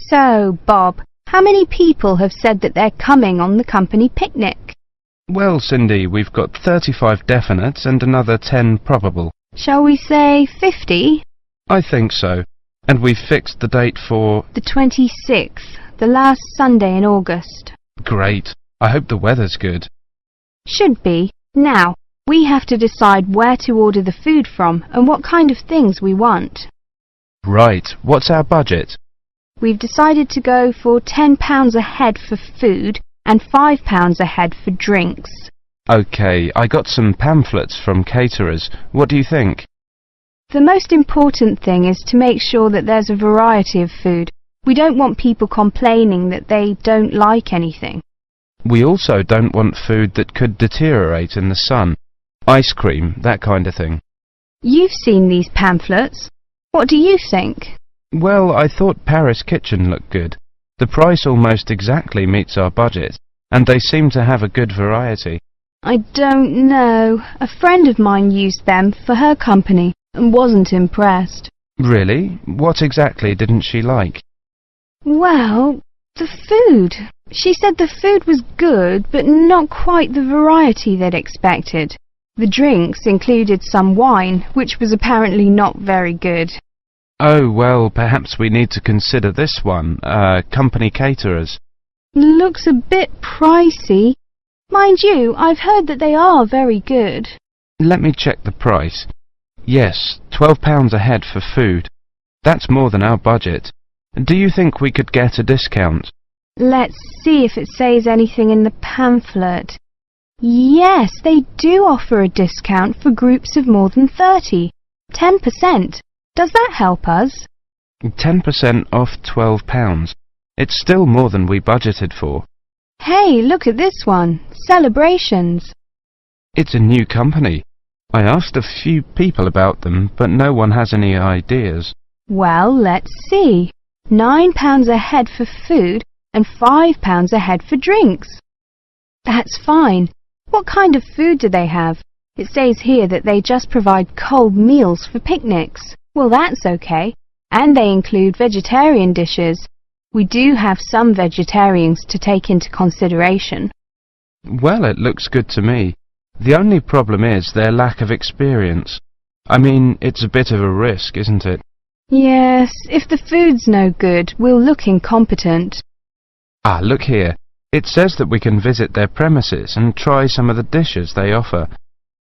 So, Bob, how many people have said that they're coming on the company picnic? Well, Cindy, we've got 35 definite and another 10 probable. Shall we say 50? I think so. And we've fixed the date for... The 26th, the last Sunday in August. Great. I hope the weather's good. Should be. Now, we have to decide where to order the food from and what kind of things we want. Right. What's our budget? We've decided to go for £10 a head for food and £5 a head for drinks. OK, I got some pamphlets from caterers. What do you think? The most important thing is to make sure that there's a variety of food. We don't want people complaining that they don't like anything. We also don't want food that could deteriorate in the sun. Ice cream, that kind of thing. You've seen these pamphlets. What do you think? Well, I thought Paris Kitchen looked good. The price almost exactly meets our budget, and they seem to have a good variety. I don't know. A friend of mine used them for her company and wasn't impressed. Really? What exactly didn't she like? Well, the food. She said the food was good, but not quite the variety they'd expected. The drinks included some wine, which was apparently not very good. Oh, well, perhaps we need to consider this one, company caterers. Looks a bit pricey. Mind you, I've heard that they are very good. Let me check the price. Yes, £12 a head for food. That's more than our budget. Do you think we could get a discount? Let's see if it says anything in the pamphlet. Yes, they do offer a discount for groups of more than 30. 10%. Does that help us? 10% off £12. It's still more than we budgeted for. Hey, look at this one. Celebrations. It's a new company. I asked a few people about them, but no one has any ideas. Well, let's see. £9 a head for food and £5 a head for drinks. That's fine. What kind of food do they have? It says here that they just provide cold meals for picnics. Well, that's okay. And they include vegetarian dishes. We do have some vegetarians to take into consideration. Well, it looks good to me. The only problem is their lack of experience. I mean, it's a bit of a risk, isn't it? Yes, if the food's no good, we'll look incompetent. Ah, look here. It says that we can visit their premises and try some of the dishes they offer.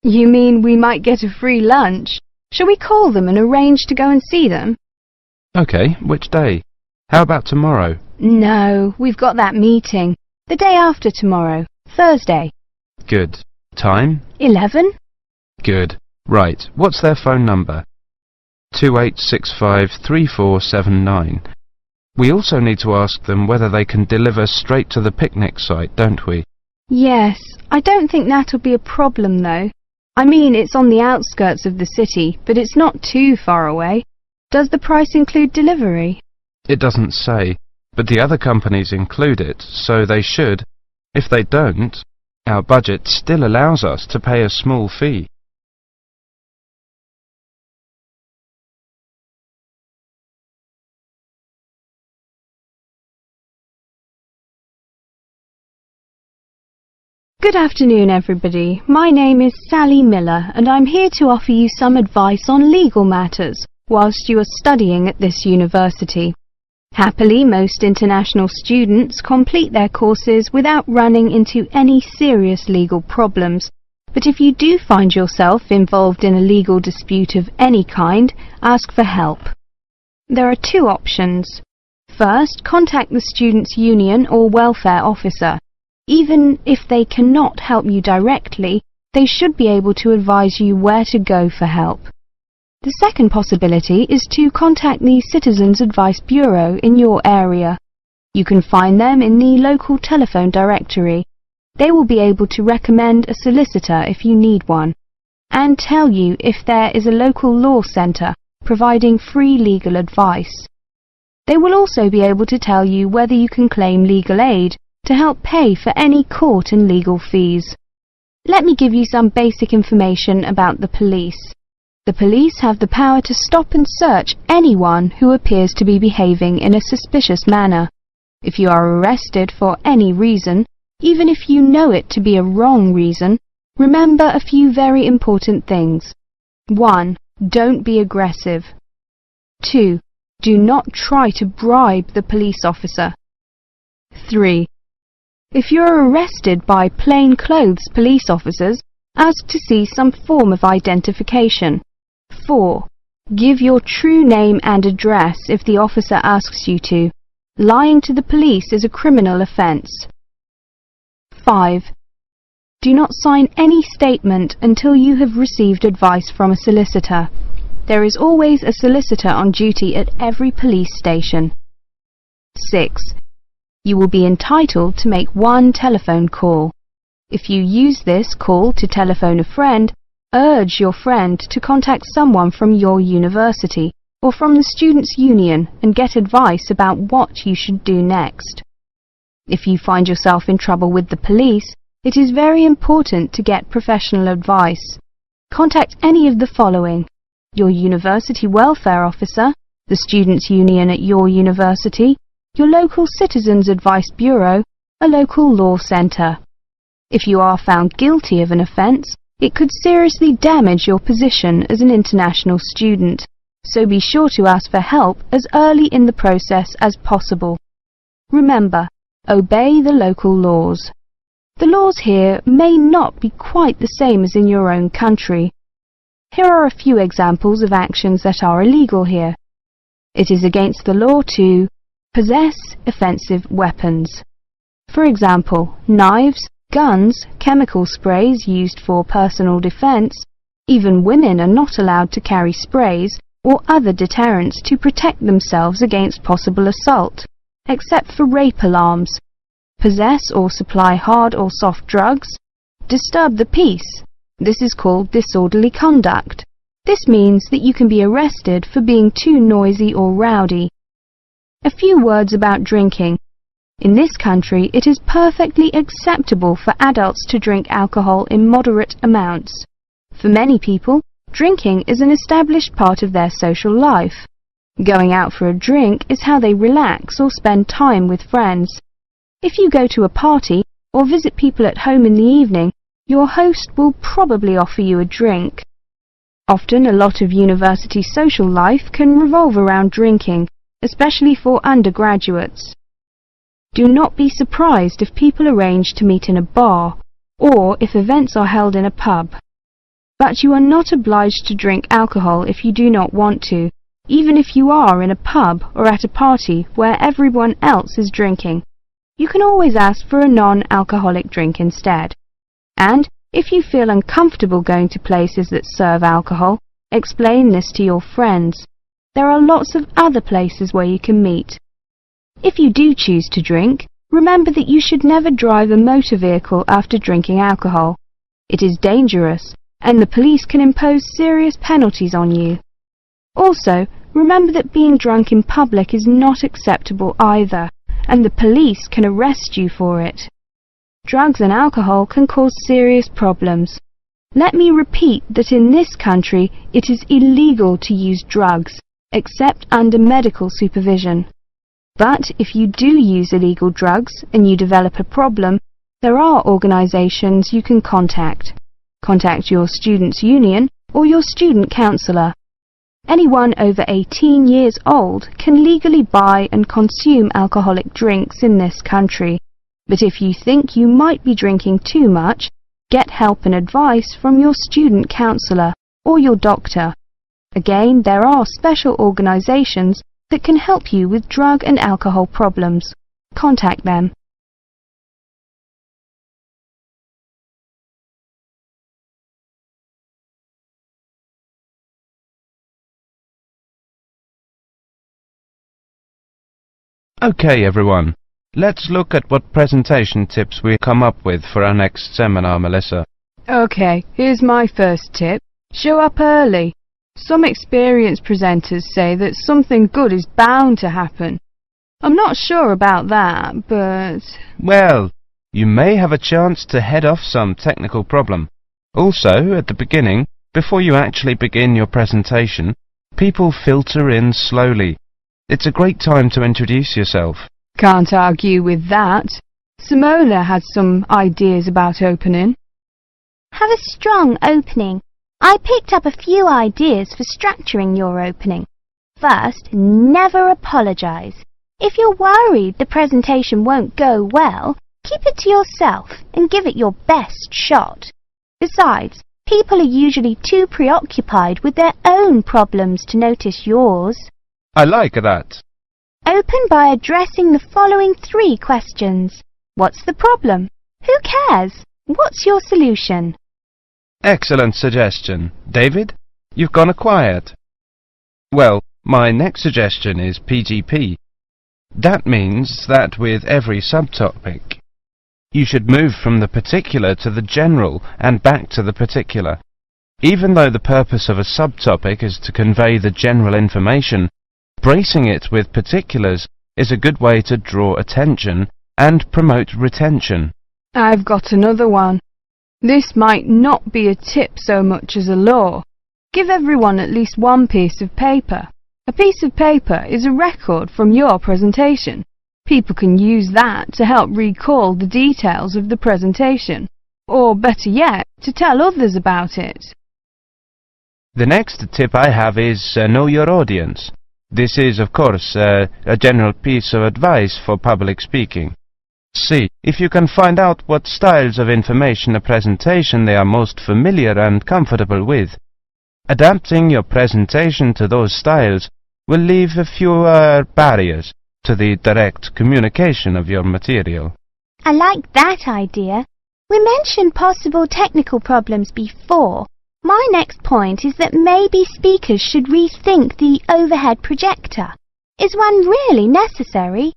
You mean we might get a free lunch? Shall we call them and arrange to go and see them? OK, which day? How about tomorrow? No, we've got that meeting. The day after tomorrow, Thursday. Good. Time? 11. Good. Right, what's their phone number? 28653479. We also need to ask them whether they can deliver straight to the picnic site, don't we? Yes, I don't think that'll be a problem though. I mean, it's on the outskirts of the city, but it's not too far away. Does the price include delivery? It doesn't say, but the other companies include it, so they should. If they don't, our budget still allows us to pay a small fee. Good afternoon, everybody. My name is Sally Miller, and I'm here to offer you some advice on legal matters whilst you are studying at this university. Happily, most international students complete their courses without running into any serious legal problems. But if you do find yourself involved in a legal dispute of any kind, ask for help. There are two options. First, contact the students' union or welfare officer. Even if they cannot help you directly, they should be able to advise you where to go for help. The second possibility is to contact the Citizens Advice Bureau in your area. You can find them in the local telephone directory. They will be able to recommend a solicitor if you need one, and tell you if there is a local law centre providing free legal advice. They will also be able to tell you whether you can claim legal aid to help pay for any court and legal fees. Let me give you some basic information about the police. The police have the power to stop and search anyone who appears to be behaving in a suspicious manner. If you are arrested for any reason, even if you know it to be a wrong reason, remember a few very important things. 1. Don't be aggressive. 2. Do not try to bribe the police officer. 3. If you are arrested by plainclothes police officers, ask to see some form of identification. 4. Give your true name and address if the officer asks you to. Lying to the police is a criminal offence. 5. Do not sign any statement until you have received advice from a solicitor. There is always a solicitor on duty at every police station. 6. You will be entitled to make one telephone call. If you use this call to telephone a friend, urge your friend to contact someone from your university or from the Students' Union and get advice about what you should do next. If you find yourself in trouble with the police, it is very important to get professional advice. Contact any of the following: your university welfare officer, the Students' Union at your university, your local Citizens Advice Bureau, a local law centre. If you are found guilty of an offence, it could seriously damage your position as an international student, so be sure to ask for help as early in the process as possible. Remember, obey the local laws. The laws here may not be quite the same as in your own country. Here are a few examples of actions that are illegal here. It is against the law to possess offensive weapons. For example, knives, guns, chemical sprays used for personal defense. Even women are not allowed to carry sprays or other deterrents to protect themselves against possible assault, except for rape alarms. Possess or supply hard or soft drugs. Disturb the peace. This is called disorderly conduct. This means that you can be arrested for being too noisy or rowdy. A few words about drinking. In this country, it is perfectly acceptable for adults to drink alcohol in moderate amounts. For many people, drinking is an established part of their social life. Going out for a drink is how they relax or spend time with friends. If you go to a party or visit people at home in the evening, your host will probably offer you a drink. Often, a lot of university social life can revolve around drinking, especially for undergraduates. Do not be surprised if people arrange to meet in a bar, or if events are held in a pub. But you are not obliged to drink alcohol if you do not want to, even if you are in a pub or at a party where everyone else is drinking. You can always ask for a non-alcoholic drink instead. And if you feel uncomfortable going to places that serve alcohol, explain this to your friends. There are lots of other places where you can meet. If you do choose to drink, remember that you should never drive a motor vehicle after drinking alcohol. It is dangerous, and the police can impose serious penalties on you. Also, remember that being drunk in public is not acceptable either, and the police can arrest you for it. Drugs and alcohol can cause serious problems. Let me repeat that in this country it is illegal to use drugs, except under medical supervision. But if you do use illegal drugs and you develop a problem, there are organisations you can contact. Contact your students' union or your student counsellor. Anyone over 18 years old can legally buy and consume alcoholic drinks in this country. But if you think you might be drinking too much, get help and advice from your student counsellor or your doctor. Again, there are special organisations that can help you with drug and alcohol problems. Contact them. Okay, everyone. Let's look at what presentation tips we come up with for our next seminar, Melissa. Okay, here's my first tip. Show up early. Some experienced presenters say that something good is bound to happen. I'm not sure about that, but... Well, you may have a chance to head off some technical problem. Also, at the beginning, Before you actually begin your presentation, people filter in slowly. It's a great time to introduce yourself. Can't argue with that. Simona has some ideas about opening. Have a strong opening. I picked up a few ideas for structuring your opening. First, never apologise. If you're worried the presentation won't go well, keep it to yourself and give it your best shot. Besides, people are usually too preoccupied with their own problems to notice yours. I like that. Open by addressing the following 3 questions. What's the problem? Who cares? What's your solution? Excellent suggestion. David, you've gone quiet. Well, my next suggestion is PGP. That means that with every subtopic, you should move from the particular to the general and back to the particular. Even though the purpose of a subtopic is to convey the general information, bracing it with particulars is a good way to draw attention and promote retention. I've got another one. This might not be a tip so much as a law. Give everyone at least one piece of paper. A piece of paper is a record from your presentation. People can use that to help recall the details of the presentation, or better yet, to tell others about it. The next tip I have is know your audience. This is, of course, a general piece of advice for public speaking. See if you can find out what styles of information a presentation they are most familiar and comfortable with. Adapting your presentation to those styles will leave fewer barriers to the direct communication of your material. I like that idea. We mentioned possible technical problems before. My next point is that maybe speakers should rethink the overhead projector. Is one really necessary?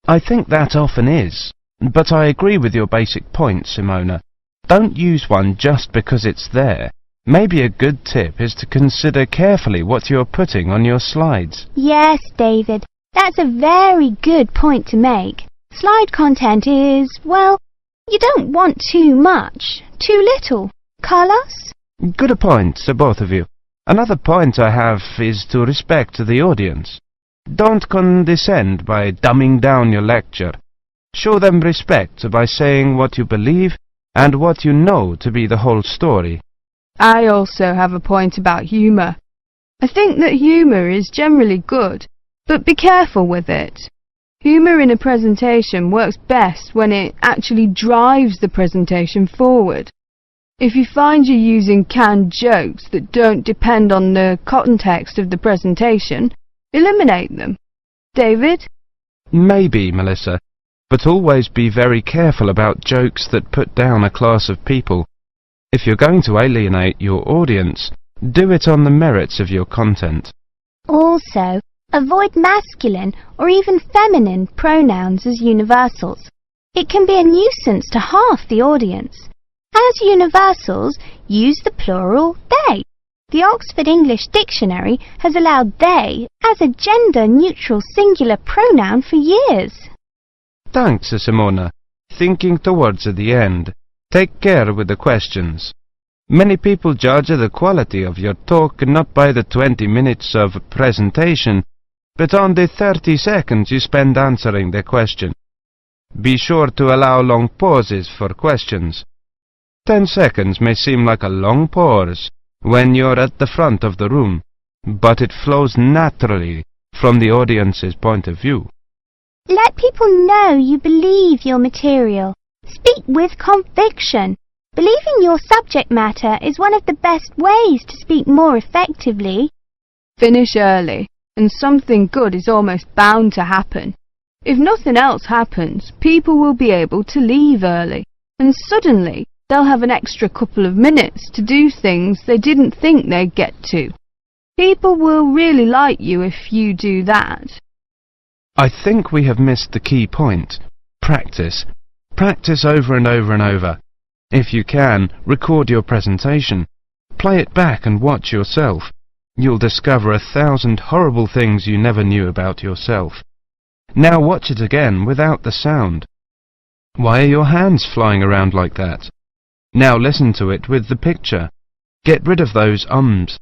I think that often is, but I agree with your basic point, Simona. Don't use one just because it's there. Maybe a good tip is to consider carefully what you're putting on your slides. Yes, David, that's a very good point to make. Slide content is, well, you don't want too much, too little. Carlos? Good point, both of you. Another point I have is to respect the audience. Don't condescend by dumbing down your lecture. Show them respect by saying what you believe and what you know to be the whole story. I also have a point about humour. I think that humour is generally good, but be careful with it. Humour in a presentation works best when it actually drives the presentation forward. If you find you're using canned jokes that don't depend on the context of the presentation, eliminate them. David? Maybe, Melissa, but always be very careful about jokes that put down a class of people. If you're going to alienate your audience, do it on the merits of your content. Also, avoid masculine or even feminine pronouns as universals. It can be a nuisance to half the audience. As universals, use the plural they. The Oxford English Dictionary has allowed they as a gender-neutral singular pronoun for years. Thanks, Simona. Thinking towards the end. Take care with the questions. Many people judge the quality of your talk not by the 20 minutes of presentation, but on the 30 seconds you spend answering the question. Be sure to allow long pauses for questions. 10 seconds may seem like a long pause when you're at the front of the room, but it flows naturally from the audience's point of view. Let people know you believe your material. Speak with conviction. Believing your subject matter is one of the best ways to speak more effectively. Finish early, and something good is almost bound to happen. If nothing else happens, people will be able to leave early, and suddenly they'll have an extra couple of minutes to do things they didn't think they'd get to. People will really like you if you do that. I think we have missed the key point. Practice. Practice over and over and over. If you can, record your presentation. Play it back and watch yourself. You'll discover 1,000 horrible things you never knew about yourself. Now watch it again without the sound. Why are your hands flying around like that? Now listen to it with the picture. Get rid of those ums.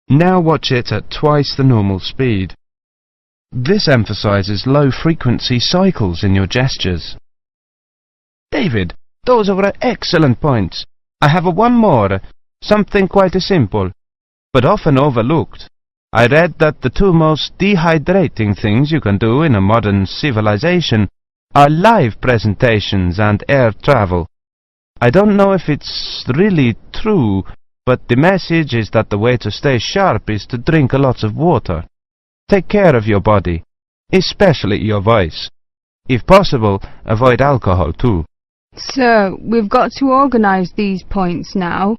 Now watch it at twice the normal speed. This emphasizes low-frequency cycles in your gestures. David, those were excellent points. I have one more, something quite simple, but often overlooked. I read that the two most dehydrating things you can do in a modern civilization are live presentations and air travel. I don't know if it's really true, but the message is that the way to stay sharp is to drink lots of water. Take care of your body, especially your voice. If possible, avoid alcohol too. Sir, we've got to organise these points now.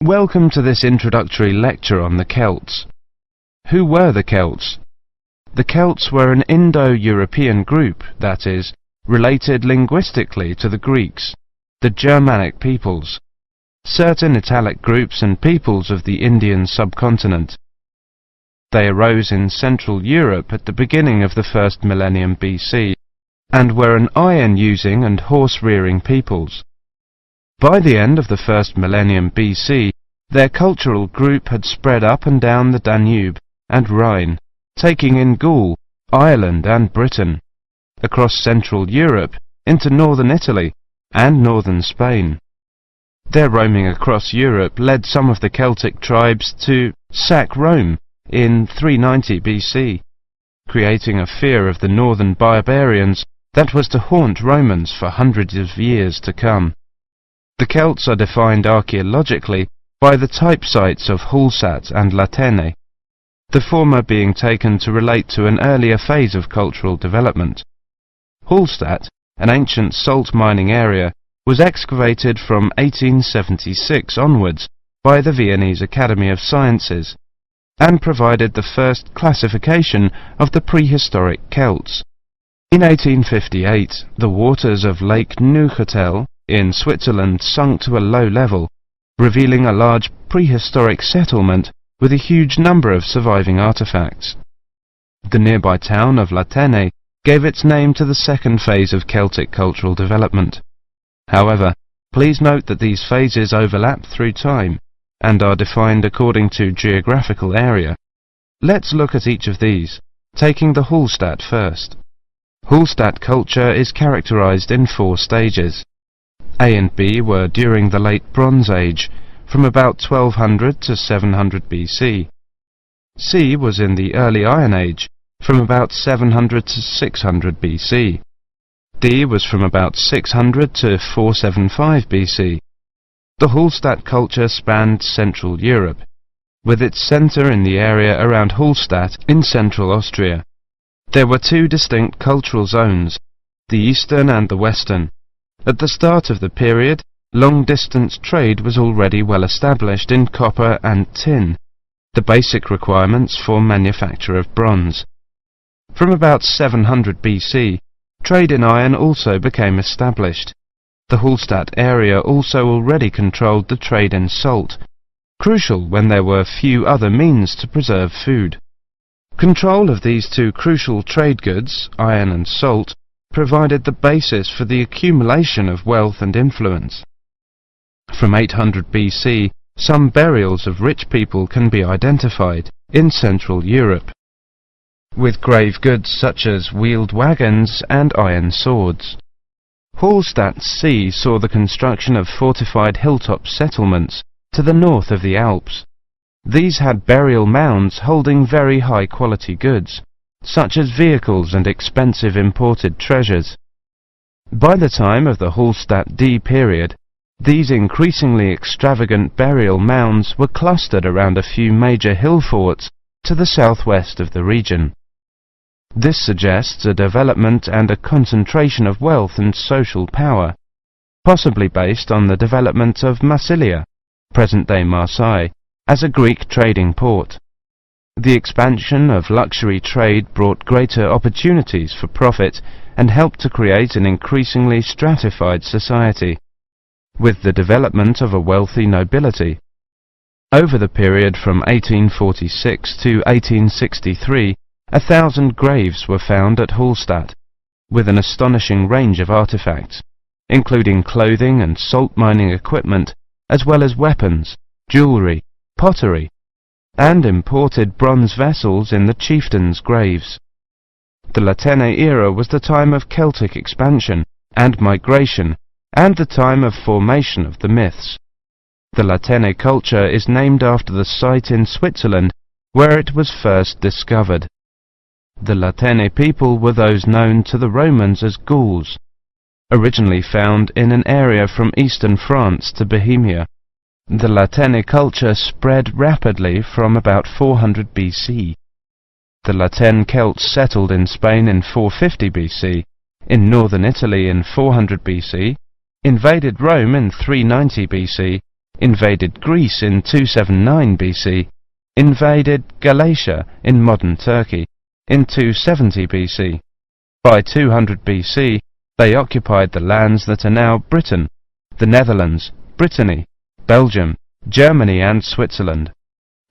Welcome to this introductory lecture on the Celts. Who were the Celts? The Celts were an Indo-European group, that is, related linguistically to the Greeks, the Germanic peoples, certain Italic groups and peoples of the Indian subcontinent. They arose in Central Europe at the beginning of the first millennium BC, and were an iron-using and horse-rearing peoples. By the end of the first millennium BC, their cultural group had spread up and down the Danube and Rhine, taking in Gaul, Ireland and Britain, across Central Europe into northern Italy and northern Spain. Their roaming across Europe led some of the Celtic tribes to sack Rome in 390 BC, creating a fear of the northern barbarians that was to haunt Romans for hundreds of years to come. The Celts are defined archaeologically by the type sites of Hallstatt and Latene, the former being taken to relate to an earlier phase of cultural development. Hallstatt, an ancient salt mining area, was excavated from 1876 onwards by the Viennese Academy of Sciences, and provided the first classification of the prehistoric Celts. In 1858, the waters of Lake Neuchâtel in Switzerland sunk to a low level, revealing a large prehistoric settlement with a huge number of surviving artifacts. The nearby town of Latene gave its name to the second phase of Celtic cultural development. However, please note that these phases overlap through time and are defined according to geographical area. Let's look at each of these, taking the Hallstatt first. Hallstatt culture is characterized in 4 stages. A and B were during the Late Bronze Age, from about 1200 to 700 BC. C was in the Early Iron Age, from about 700 to 600 BC. D was from about 600 to 475 BC. The Hallstatt culture spanned Central Europe, with its centre in the area around Hallstatt in central Austria. There were 2 distinct cultural zones, the eastern and the western. At the start of the period, long-distance trade was already well established in copper and tin, the basic requirements for manufacture of bronze. From about 700 BC, trade in iron also became established. The Hallstatt area also already controlled the trade in salt, crucial when there were few other means to preserve food. Control of these 2 crucial trade goods, iron and salt, provided the basis for the accumulation of wealth and influence. From 800 BC, some burials of rich people can be identified in Central Europe, with grave goods such as wheeled wagons and iron swords. Hallstatt C saw the construction of fortified hilltop settlements to the north of the Alps. These had burial mounds holding very high-quality goods, such as vehicles and expensive imported treasures. By the time of the Hallstatt D period, these increasingly extravagant burial mounds were clustered around a few major hill forts to the southwest of the region. This suggests a development and a concentration of wealth and social power, possibly based on the development of Massilia, present-day Marseille, as a Greek trading port. The expansion of luxury trade brought greater opportunities for profit and helped to create an increasingly stratified society, with the development of a wealthy nobility. Over the period from 1846 to 1863, 1,000 graves were found at Hallstatt, with an astonishing range of artifacts, including clothing and salt mining equipment, as well as weapons, jewellery, pottery, and imported bronze vessels in the chieftains' graves. The Latène era was the time of Celtic expansion and migration, and the time of formation of the myths. The Latène culture is named after the site in Switzerland where it was first discovered. The Latène people were those known to the Romans as Gauls, originally found in an area from eastern France to Bohemia. The Latène culture spread rapidly from about 400 BC. The Latène Celts settled in Spain in 450 BC, in northern Italy in 400 BC, invaded Rome in 390 BC, invaded Greece in 279 BC, invaded Galatia in modern Turkey in 270 BC. By 200 BC, they occupied the lands that are now Britain, the Netherlands, Brittany, Belgium, Germany and Switzerland.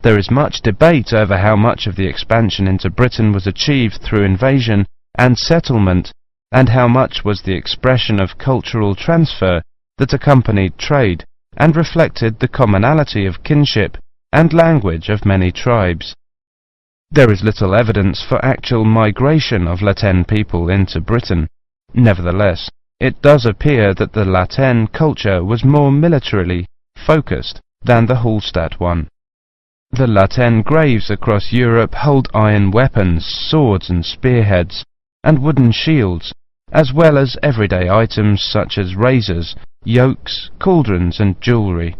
There is much debate over how much of the expansion into Britain was achieved through invasion and settlement, and how much was the expression of cultural transfer that accompanied trade and reflected the commonality of kinship and language of many tribes. There is little evidence for actual migration of Latène people into Britain. Nevertheless, it does appear that the Latène culture was more militarily focused than the Hallstatt one. The Latène graves across Europe hold iron weapons, swords and spearheads, and wooden shields, as well as everyday items such as razors, yokes, cauldrons and jewellery.